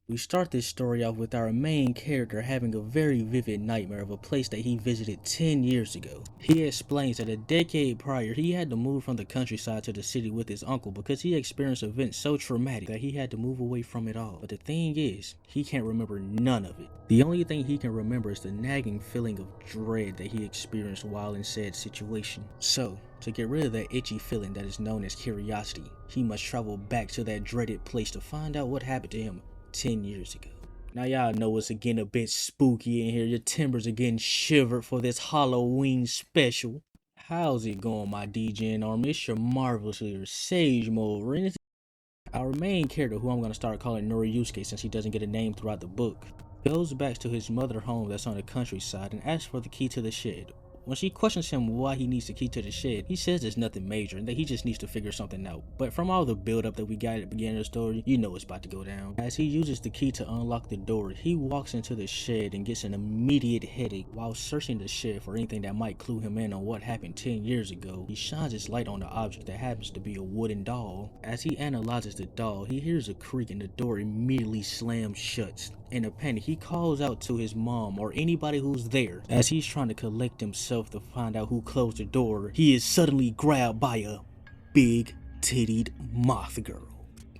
We start this story off with our main character having a very vivid nightmare of a place that he visited 10 years ago. He explains that a decade prior, he had to move from the countryside to the city with his uncle because he experienced events so traumatic that he had to move away from it all. But the thing is, he can't remember none of it. The only thing he can remember is the nagging feeling of dread that he experienced while in said situation. So, to get rid of that itchy feeling that is known as curiosity, he must travel back to that dreaded place to find out what happened to him 10 years ago. Now y'all know it's again a bit spooky in here. Your timbers are getting shivered for this Halloween special. How's it going, my DJing army? It's your marvelous leader, Sage Mode. Our main character, who I'm going to start calling Noriyusuke since he doesn't get a name throughout the book, goes back to his mother home that's on the countryside and asks for the key to the shed. When she questions him why he needs the key to the shed, he says it's nothing major and that he just needs to figure something out. But from all the build up that we got at the beginning of the story, you know it's about to go down. As he uses the key to unlock the door, he walks into the shed and gets an immediate headache. While searching the shed for anything that might clue him in on what happened 10 years ago, he shines his light on the object that happens to be a wooden doll. As he analyzes the doll, he hears a creak and the door immediately slams shut. In a panic, he calls out to his mom or anybody who's there. As he's trying to collect himself to find out who closed the door, he is suddenly grabbed by a big-tittied Mothgirl.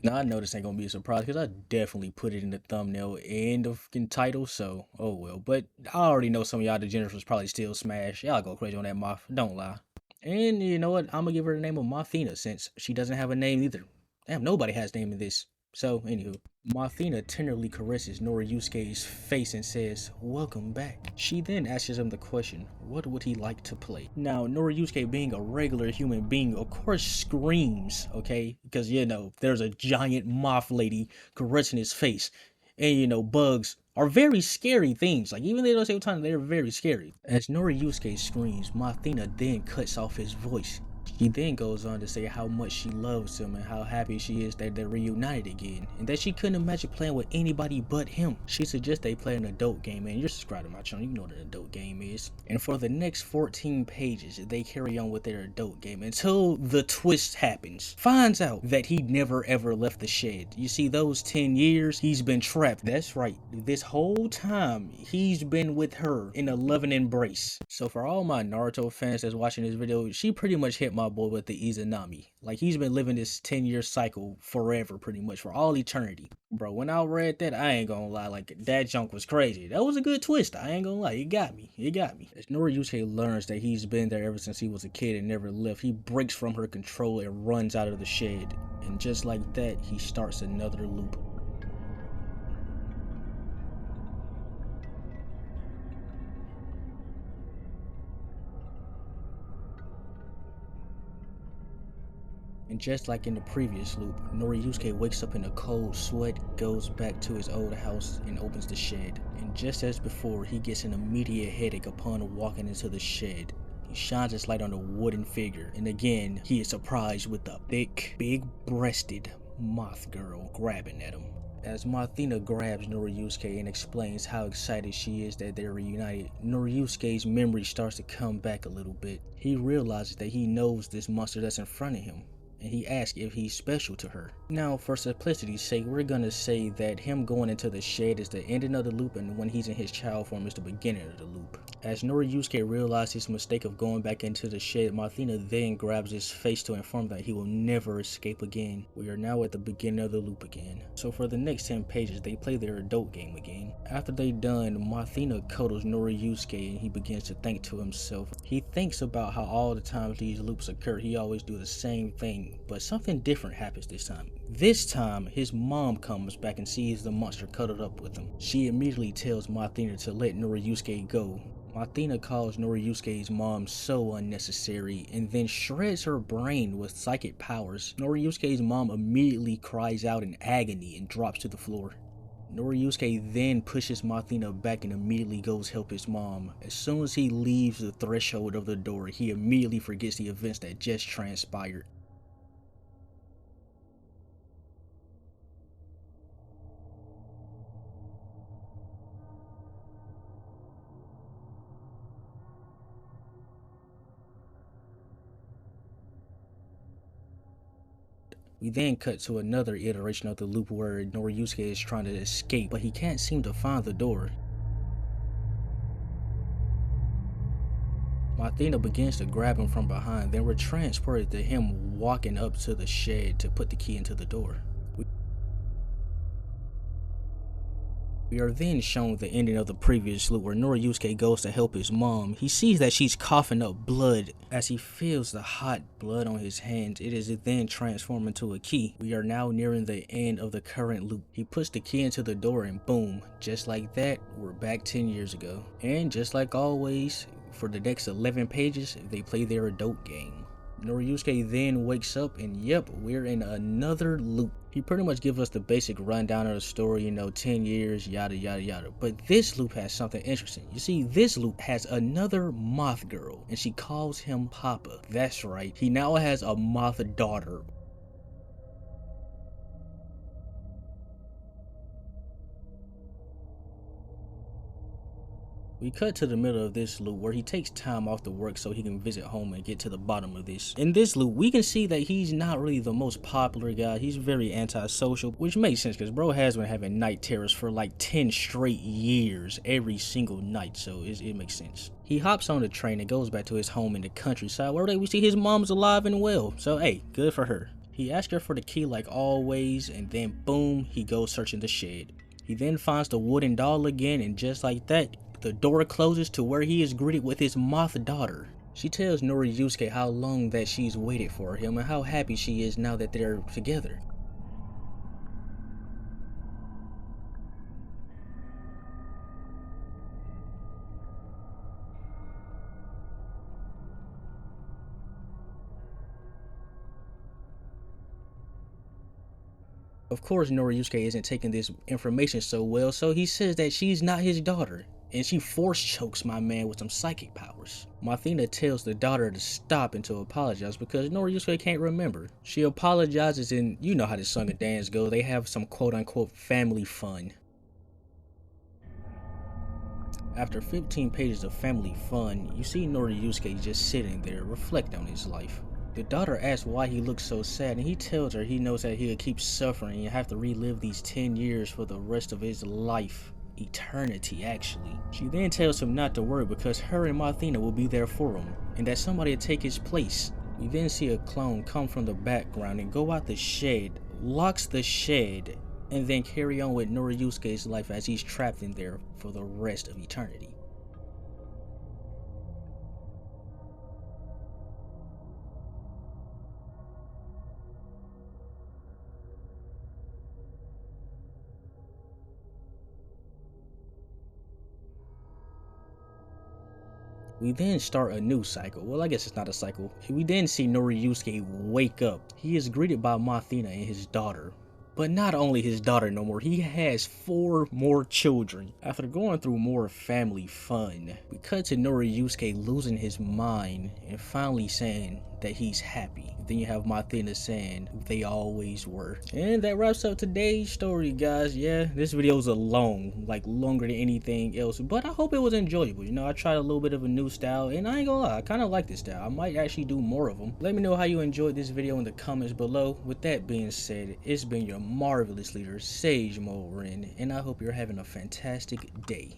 Now, I know this ain't gonna be a surprise because I definitely put it in the thumbnail and the fucking title, so oh well. But I already know some of y'all degenerates was probably still smash. Y'all go crazy on that Moth, don't lie. And you know what? I'm gonna give her the name of Mothina since she doesn't have a name either. Damn, nobody has a name in this. So, anywho, Mothina tenderly caresses Noriyusuke's face and says, "Welcome back." She then asks him the question, what would he like to play? Now, Noriyusuke, being a regular human being, of course screams, okay? Because, you know, there's a giant moth lady caressing his face. And, you know, bugs are very scary things. Like, even though they don't say what time, they're very scary. As Noriyusuke screams, Mothina then cuts off his voice. She then goes on to say how much she loves him and how happy she is that they're reunited again, and that she couldn't imagine playing with anybody but him. She suggests they play an adult game, and you're subscribed to my channel, you know what an adult game is. And for the next 14 pages, they carry on with their adult game until the twist happens. Finds out that he never ever left the shed. You see, those 10 years, he's been trapped. That's right, this whole time, he's been with her in a loving embrace. So for all my Naruto fans that's watching this video, she pretty much hit my boy with the Izanami. Like, he's been living this 10-year cycle forever, pretty much, for all eternity. Bro, when I read that, I ain't gonna lie, like, that junk was crazy. That was a good twist, I ain't gonna lie, it got me. As Noriyusuke learns that he's been there ever since he was a kid and never left, he breaks from her control and runs out of the shed. And just like that, he starts another loop. And just like in the previous loop, Noriyusuke wakes up in a cold sweat, goes back to his old house and opens the shed. And just as before, he gets an immediate headache upon walking into the shed. He shines his light on the wooden figure, and again, he is surprised with the thick, big-breasted moth girl grabbing at him. As Mothina grabs Noriyusuke and explains how excited she is that they're reunited, Noriyusuke's memory starts to come back a little bit. He realizes that he knows this monster that's in front of him, and he asks if he's special to her. Now, for simplicity's sake, we're gonna say that him going into the shed is the ending of the loop, and when he's in his child form is the beginning of the loop. As Noriyusuke realizes his mistake of going back into the shed, Mothina then grabs his face to inform that he will never escape again. We are now at the beginning of the loop again. So for the next 10 pages, they play their adult game again. After they done, Mothina cuddles Noriyusuke and he begins to think to himself. He thinks about how all the times these loops occur, he always do the same thing, but something different happens this time. This time, his mom comes back and sees the monster cuddled up with him. She immediately tells Mothina to let Noriyusuke go. Mothina calls Noriyusuke's mom so unnecessary and then shreds her brain with psychic powers. Noriyusuke's mom immediately cries out in agony and drops to the floor. Noriyusuke then pushes Mothina back and immediately goes help his mom. As soon as he leaves the threshold of the door, he immediately forgets the events that just transpired. We then cut to another iteration of the loop where Noriyusuke is trying to escape, but he can't seem to find the door. Mothgirl begins to grab him from behind, then we're transported to him walking up to the shed to put the key into the door. We are then shown the ending of the previous loop where Noriyusuke goes to help his mom. He sees that she's coughing up blood. As he feels the hot blood on his hands, it is then transformed into a key. We are now nearing the end of the current loop. He puts the key into the door and boom, just like that, we're back 10 years ago. And just like always, for the next 11 pages, they play their adult game. Noriyusuke then wakes up and yep, we're in another loop. He pretty much gives us the basic rundown of the story, 10 years, yada yada yada. But this loop has something interesting. You see, this loop has another moth girl and she calls him Papa. That's right, he now has a moth daughter. We cut to the middle of this loop where he takes time off the work so he can visit home and get to the bottom of this. In this loop, we can see that he's not really the most popular guy. He's very antisocial, which makes sense because bro has been having night terrors for like 10 straight years every single night, so it makes sense. He hops on the train and goes back to his home in the countryside where we see his mom's alive and well, so hey, good for her. He asks her for the key like always, and then boom, he goes searching the shed. He then finds the wooden doll again, and just like that, the door closes to where he is greeted with his moth daughter. She tells Noriyusuke how long that she's waited for him and how happy she is now that they're together. Of course, Noriyusuke isn't taking this information so well, so he says that she's not his daughter. And she force chokes my man with some psychic powers. Mothgirl tells the daughter to stop and to apologize because Noriyusuke can't remember. She apologizes and you know how this song and dance go, they have some quote unquote family fun. After 15 pages of family fun, you see Noriyusuke just sitting there reflecting on his life. The daughter asks why he looks so sad and he tells her he knows that he'll keep suffering and have to relive these 10 years for the rest of his life. Eternity, actually. She then tells him not to worry because her and Mothgirl will be there for him, and that somebody will take his place. We then see a clone come from the background and go out the shed, locks the shed, and then carry on with Noriyusuke's life as he's trapped in there for the rest of eternity. We then start a new cycle. Well, I guess it's not a cycle. We then see Noriyusuke wake up. He is greeted by Mothgirl and his daughter. But not only his daughter no more, he has 4 more children. After going through more family fun, we cut to Noriyusuke losing his mind and finally saying that he's happy. Then you have Mothgirl saying they always were. And that wraps up today's story, guys. Yeah, this video is longer than anything else, but I hope it was enjoyable. I tried a little bit of a new style, and I ain't gonna lie, I kind of like this style. I might actually do more of them. Let me know how you enjoyed this video in the comments below. With that being said, it's been your marvelous leader, Sage Morin, and I hope you're having a fantastic day.